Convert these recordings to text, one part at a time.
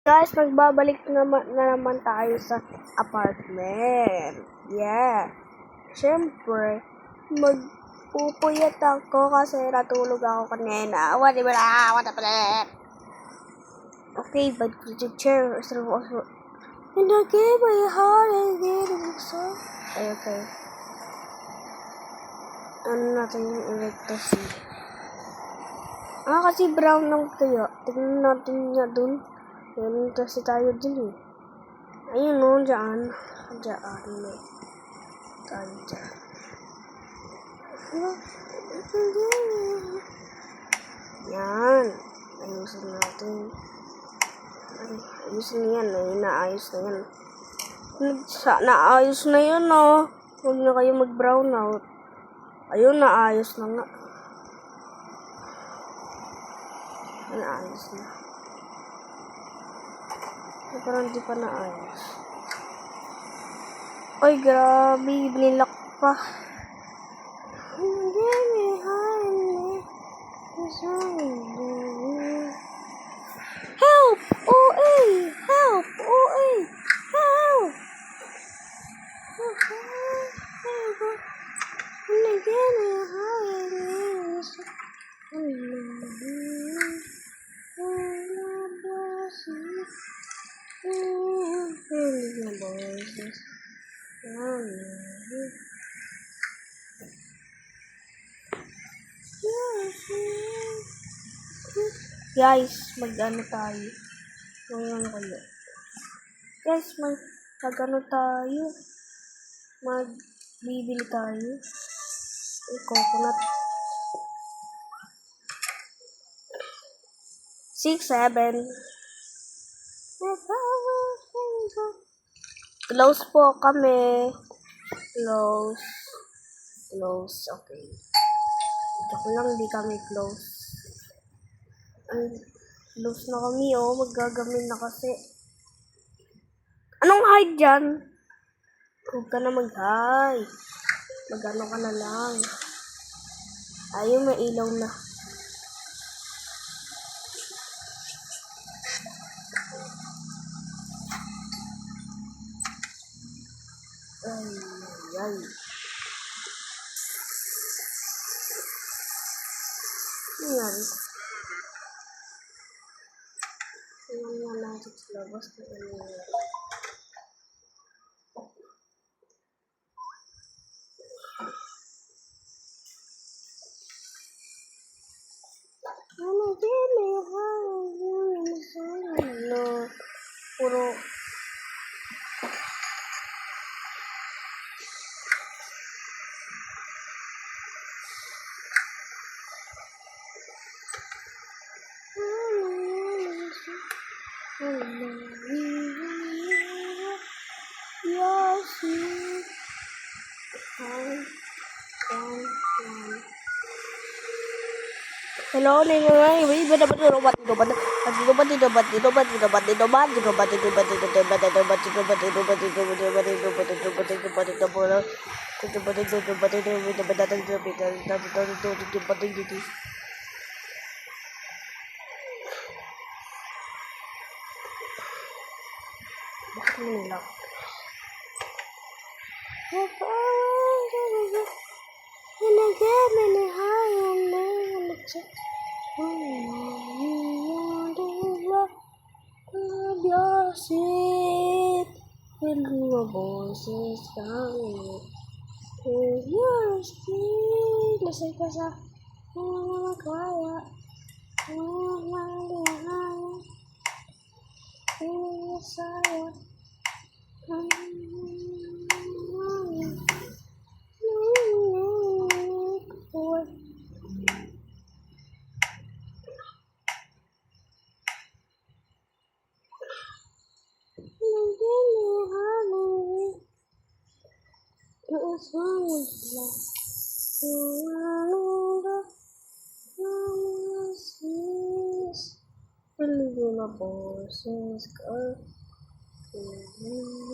Guys, magbabalik na naman tayo sa apartment. Yeah. Siyempre, magpupuyat ako kasi natulog ako kanina. Okay, but could you chair? And I gave my heart and getting so. Okay. Ano natin yung electricity? Kasi brown lang kaya. Tingnan natin niya dun. Meron kasi tayo dun eh. Ayun o, dyan. Dyan. Tayo dyan. Yan. Ayusin natin. Ayusin yan. Naayos na yan. Naayos na yun o. Huwag na kayo mag-brown out. Ayun, naayos na nga. Naayos na. Parang di pa naayos. Oy, grabe. Binilak pa. Help! OA! Help! OA! Help! Guys, mag-ano tayo? Ngayon kayo. Guys, mag-ano tayo? Magbibili tayo. Coconut. 6, 7. Close po kami. Close. Okay. Ito lang, di kami close. Close na kami, oh. Magagamin na kasi. Anong hide dyan? Huwag ka na mag-hide. Mag-ano ka na lang. Ayun, may ilaw na. Ay. Ayan. Ayan nga natin sa labas na puro Hello, voices coming. Your speed, lasay ka sa mga kaya. Saya. Voices go.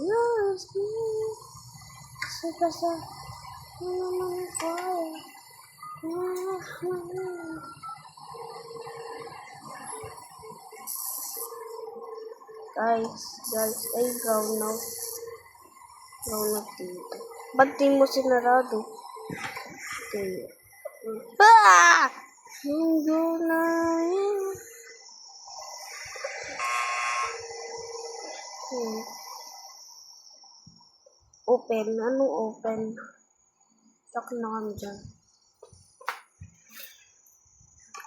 Your speed, lasay ka sa mga kaya. Guys, ay ground out dito. Ba't di mo sinarado? Okay. Ah! Hindi na yun. Open. Anong open? Stuck na kami dyan.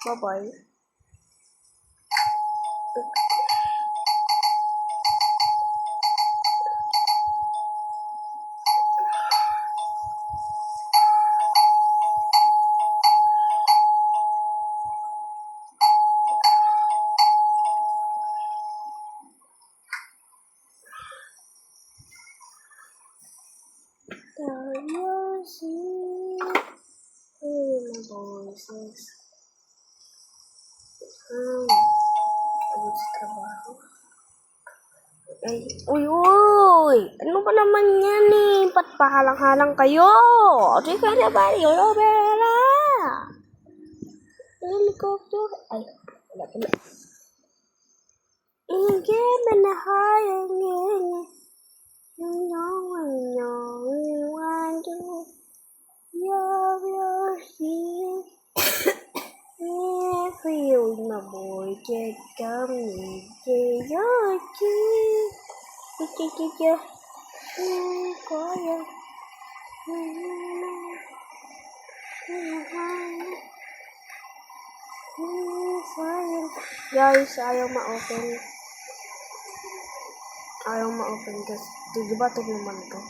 Bye-bye. Ano sa trabaho? Ay, uy! Ano ba naman yan eh? Ba't pahalang-halang kayo? Sige na ba? Yolobera! Helicopter? Ay, wala. Hindi ba na hayang yun? Feel my boy get coming to your cheek. Guys, ayaw ma-open. Guys. Diba ito naman ito?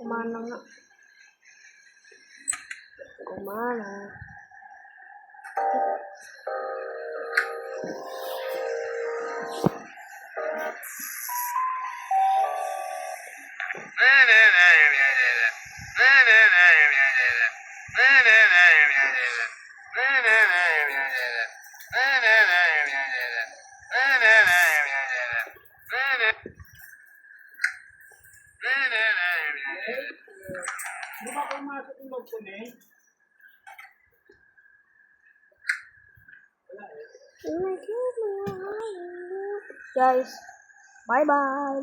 Kumana nga. Guys, bye-bye.